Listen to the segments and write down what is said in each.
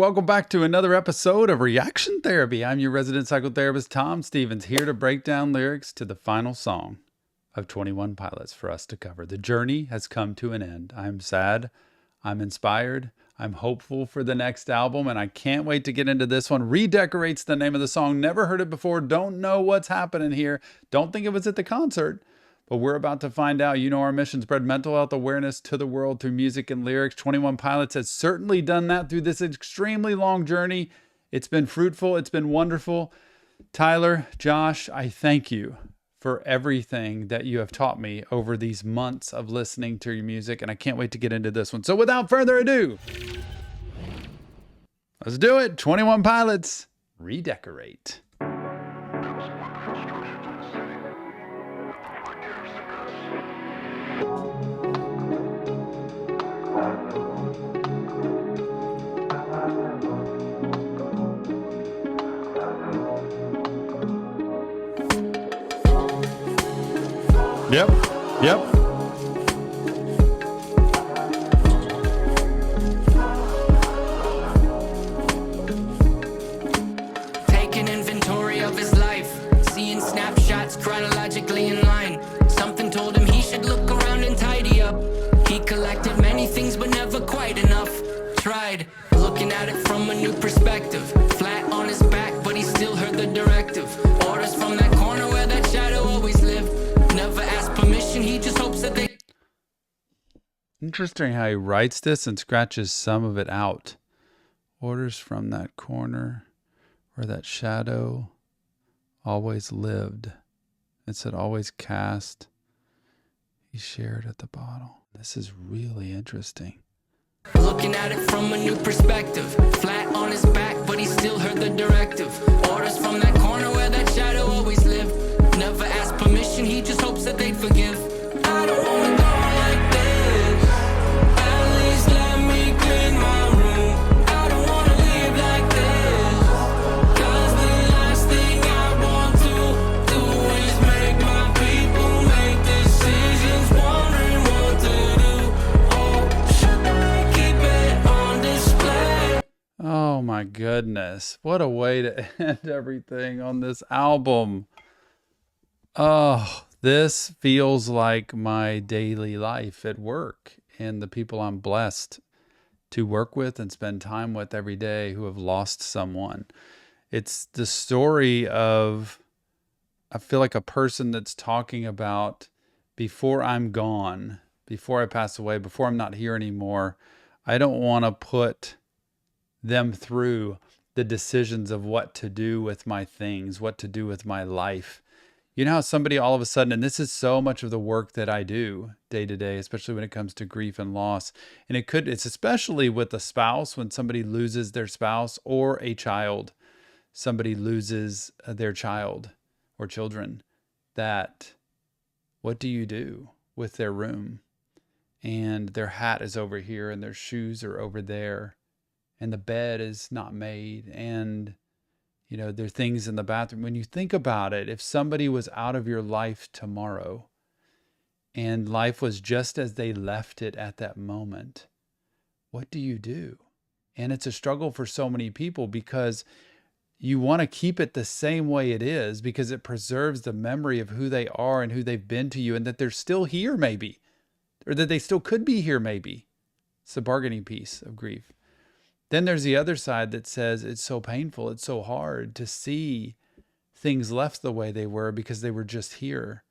Welcome back to another episode of Reaction Therapy. I'm your resident psychotherapist, Tom Stevens, here to break down lyrics to the final song of 21 Pilots for us to cover. The journey has come to an end. I'm sad. I'm inspired. I'm hopeful for the next album, and I can't wait to get into this one. Redecorate's the name of the song. Never heard it before. Don't know what's happening here. Don't think it was at the concert. But we're about to find out. You know our mission: spread mental health awareness to the world through music and lyrics. 21 Pilots has certainly done that through this extremely long journey. It's been fruitful. It's been wonderful. Tyler, Josh, I thank you for everything that you have taught me over these months of listening to your music, and I can't wait to get into this one. So without further ado, let's do it. 21 Pilots, Redecorate. Yep. Taking inventory of his life, seeing snapshots chronologically in line. Something told him he should look around and tidy up. He collected many things but never quite enough. Tried looking at it from a new perspective. Flat on his back, but he still heard the directive. Orders from that corner where that shadow always lived. Never asked permission, he just hopes that they... Interesting how he writes this and scratches some of it out. Orders from that corner where that shadow always lived. It said always cast. He shared at the bottom. This is really interesting. Looking at it from a new perspective. Flat on his back, but he still heard the directive. Orders from that corner where that shadow always lived. Never asked permission, he just hopes that they'd forgive. I don't wanna go like this. At least let me clean my room. I don't wanna live like this. Cause the last thing I want to do is make my people make decisions, wondering what to do. Oh, should I keep it on display? Oh my goodness. What a way to end everything on this album. Oh, this feels like my daily life at work and the people I'm blessed to work with and spend time with every day who have lost someone. It's the story of, I feel like a person that's talking about before I'm gone, before I pass away, before I'm not here anymore, I don't want to put them through the decisions of what to do with my things, what to do with my life. You know how somebody all of a sudden, and this is so much of the work that I do day to day, especially when it comes to grief and loss. And it's especially with a spouse, when somebody loses their spouse, or a child, somebody loses their child or children, that what do you do with their room? And their hat is over here and their shoes are over there and the bed is not made, and you know, there are things in the bathroom. When you think about it, if somebody was out of your life tomorrow and life was just as they left it at that moment, what do you do? And it's a struggle for so many people because you want to keep it the same way it is because it preserves the memory of who they are and who they've been to you and that they're still here maybe, or that they still could be here maybe. It's the bargaining piece of grief. Then there's the other side that says it's so painful, it's so hard to see things left the way they were because they were just here.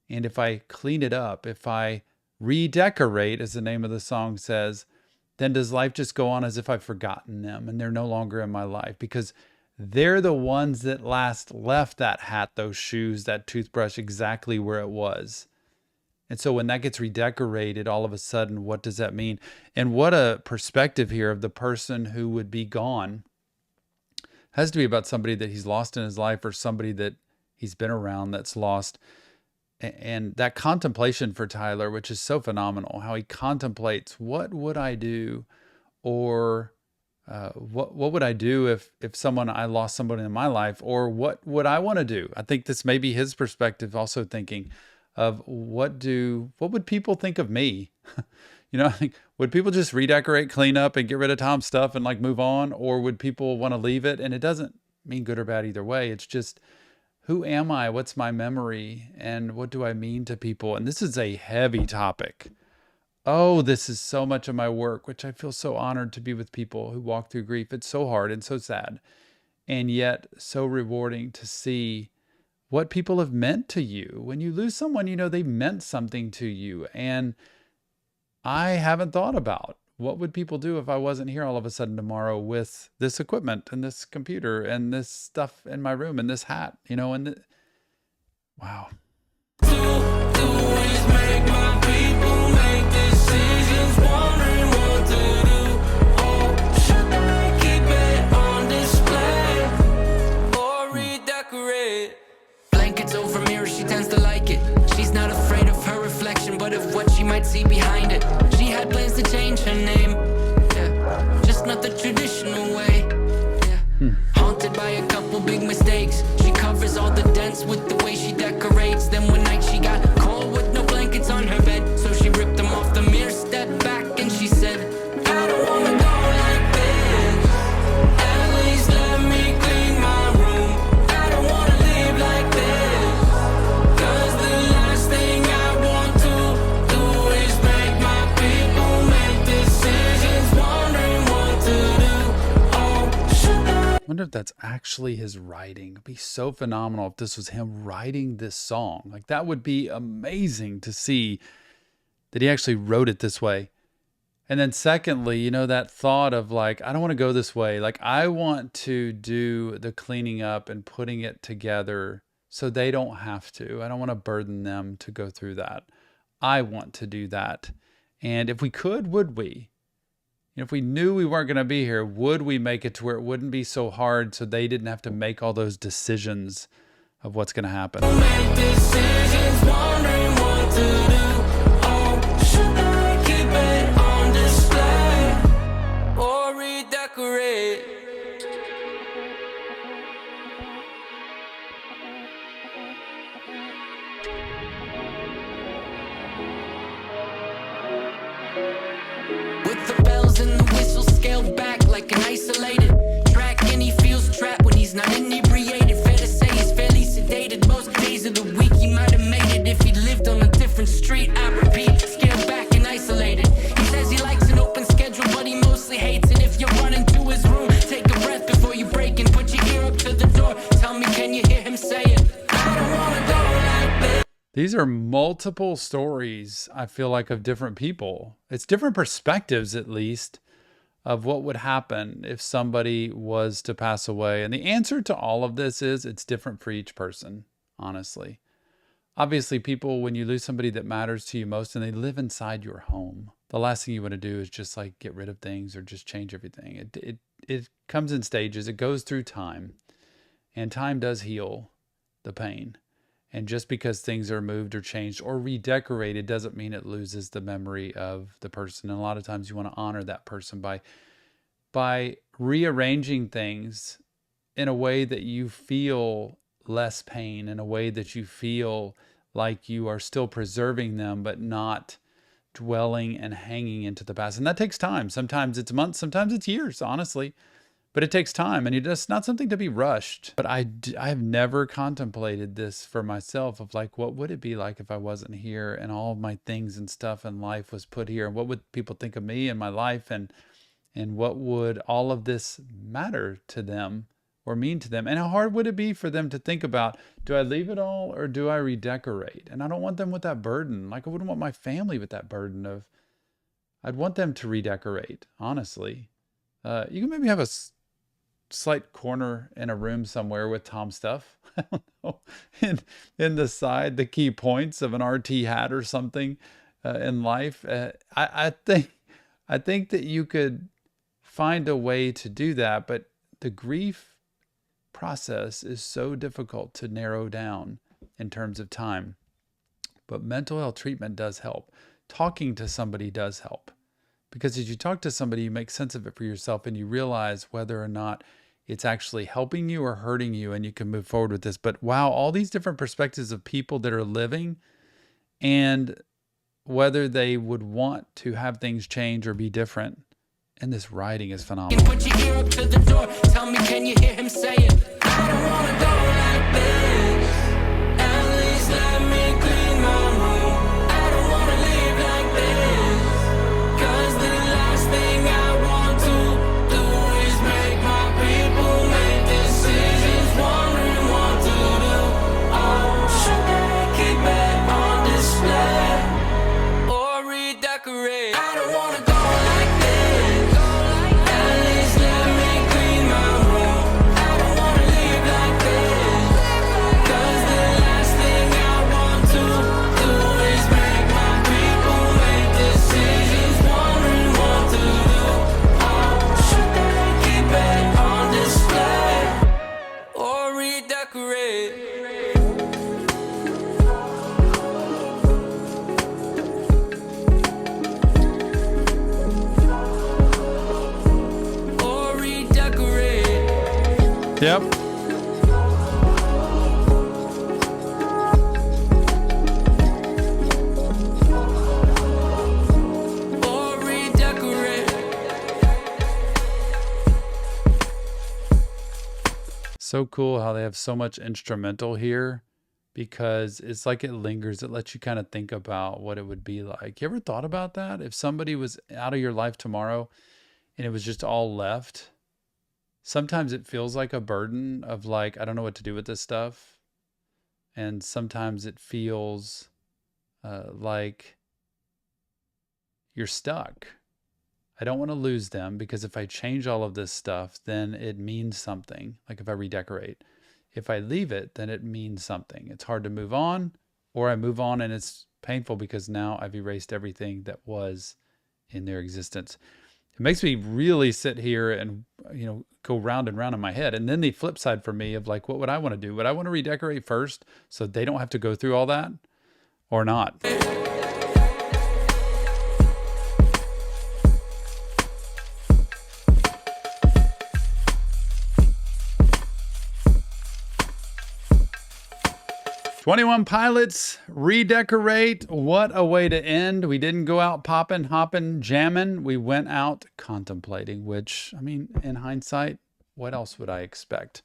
And if I clean it up, if I redecorate, as the name of the song says, then does life just go on as if I've forgotten them and they're no longer in my life? Because they're the ones that last left that hat, those shoes, that toothbrush exactly where it was. And so when that gets redecorated, all of a sudden, what does that mean? And what a perspective here of the person who would be gone. It has to be about somebody that he's lost in his life or somebody that he's been around that's lost. And that contemplation for Tyler, which is so phenomenal, how he contemplates, what would I do? Or what would I do if I lost somebody in my life? Or what would I want to do? I think this may be his perspective also thinking of what would people think of me? You know, like, would people just redecorate, clean up, and get rid of Tom's stuff and like move on? Or would people want to leave it? And it doesn't mean good or bad either way. It's just, who am I? What's my memory? And what do I mean to people? And this is a heavy topic. Oh, this is so much of my work, which I feel so honored to be with people who walk through grief. It's so hard and so sad, and yet so rewarding to see what people have meant to you. When you lose someone, you know, they meant something to you. And I haven't thought about what would people do if I wasn't here all of a sudden tomorrow with this equipment and this computer and this stuff in my room and this hat, you know, and wow. Always make my people make decisions, wondering what to do. Oh, should I keep it on display or redecorate? Blankets over mirror, she tends to like it. She's not afraid of her reflection, but of what she might see behind it. She had plans to change her name, yeah, just not the traditional way. Yeah. Haunted by a couple big mistakes, she covers all the dents with the way she decorates. Then one night she got cold with no blankets on her bed, so she ripped them off the mirror, stepped back, and she said, I don't wanna go like this. At least let me clean my room. I don't wanna live like this, 'cause the last thing I want to do is make my people make decisions, wondering what to do. Oh, should I? I wonder if that's actually his writing. It'd be so phenomenal if this was him writing this song. Like, that would be amazing to see that he actually wrote it this way. And then secondly, you know, that thought of like, I don't want to go this way. Like, I want to do the cleaning up and putting it together so they don't have to. I don't want to burden them to go through that. I want to do that. And if we could, would we? If we knew we weren't going to be here, would we make it to where it wouldn't be so hard so they didn't have to make all those decisions of what's going to happen? Make decisions, wondering what to do. Oh, should I keep it on display or redecorate? With the bells and the whistles scaled back like an isolated track, and he feels trapped when he's not inebriated. Fair to say he's fairly sedated. Most days of the week he might have made it if he lived on a different street. I repeat, scaled back and isolated. He says he likes an open schedule, but he mostly hates it. If you run into his room, take a breath before you break and put your ear up to the door. Tell me, can you hear him say it? I don't wanna go like this. These are multiple stories, I feel like, of different people. It's different perspectives, at least, of what would happen if somebody was to pass away. And the answer to all of this is it's different for each person, honestly. Obviously, people, when you lose somebody that matters to you most and they live inside your home, the last thing you want to do is just like get rid of things or just change everything. It comes in stages. It goes through time, and time does heal the pain. And just because things are moved or changed or redecorated doesn't mean it loses the memory of the person. And a lot of times you want to honor that person by rearranging things in a way that you feel less pain, in a way that you feel like you are still preserving them, but not dwelling and hanging into the past. And that takes time. Sometimes it's months, sometimes it's years, honestly. But it takes time, and it's not something to be rushed. But I've never contemplated this for myself of like, what would it be like if I wasn't here and all of my things and stuff in life was put here? And what would people think of me and my life? And what would all of this matter to them or mean to them? And how hard would it be for them to think about, do I leave it all or do I redecorate? And I don't want them with that burden. Like, I wouldn't want my family with that burden of, I'd want them to redecorate, honestly. You can maybe have a slight corner in a room somewhere with Tom stuff. I don't know, in the side, the key points of an RT hat or something in life. I think that you could find a way to do that, but the grief process is so difficult to narrow down in terms of time. But mental health treatment does help. Talking to somebody does help. Because as you talk to somebody, you make sense of it for yourself and you realize whether or not it's actually helping you or hurting you, and you can move forward with this. But wow, all these different perspectives of people that are living, and whether they would want to have things change or be different. And this writing is phenomenal. Put your ear up to the door. Tell me, can you hear him saying, I don't wanna go like this. At least let me clean my room. I don't wanna live like this. 'Cause the last thing I want to do is make my people make decisions, wondering what to do. Oh, should they keep it on display or redecorate? I don't wanna go like this. At least let me clean my room. I don't wanna live like this. 'Cause the last thing I want to do is make my people make decisions, wondering what to do. Oh, should they keep it on display or redecorate? Or redecorate. Yep. Or redecorate. So cool how they have so much instrumental here, because it's like it lingers. It lets you kind of think about what it would be like. You ever thought about that? If somebody was out of your life tomorrow and it was just all left, sometimes it feels like a burden of like, I don't know what to do with this stuff. And sometimes it feels like you're stuck. I don't want to lose them, because if I change all of this stuff, then it means something. Like if I redecorate, if I leave it, then it means something. It's hard to move on, or I move on and it's painful because now I've erased everything that was in their existence. It makes me really sit here and, go round and round in my head. And then the flip side for me of like, what would I want to do? Would I want to redecorate first so they don't have to go through all that, or not? 21 Pilots, Redecorate. What a way to end. We didn't go out popping, hopping, jamming. We went out contemplating, which, I mean, in hindsight, what else would I expect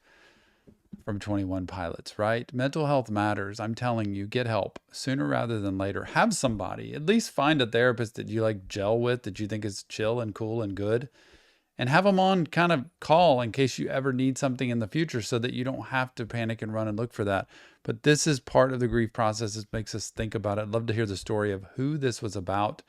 from 21 Pilots, right? Mental health matters. I'm telling you, get help sooner rather than later. Have somebody, at least find a therapist that you like gel with, that you think is chill and cool and good, and have them on kind of call in case you ever need something in the future, so that you don't have to panic and run and look for that. But this is part of the grief process. It makes us think about it. I'd love to hear the story of who this was about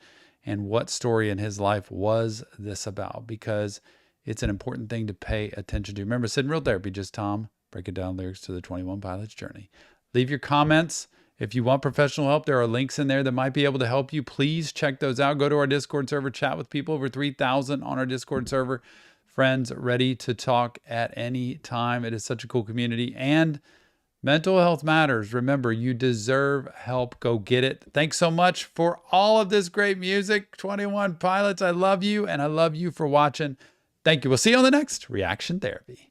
and what story in his life was this about, because it's an important thing to pay attention to. Remember, Sid and Real Therapy, just Tom, breaking down lyrics to the 21 Pilots journey. Leave your comments. If you want professional help, there are links in there that might be able to help you. Please check those out. Go to our Discord server, chat with people, over 3,000 on our Discord server. Friends ready to talk at any time. It is such a cool community. And mental health matters. Remember, you deserve help. Go get it. Thanks so much for all of this great music. 21 Pilots, I love you, and I love you for watching. Thank you. We'll see you on the next Reaction Therapy.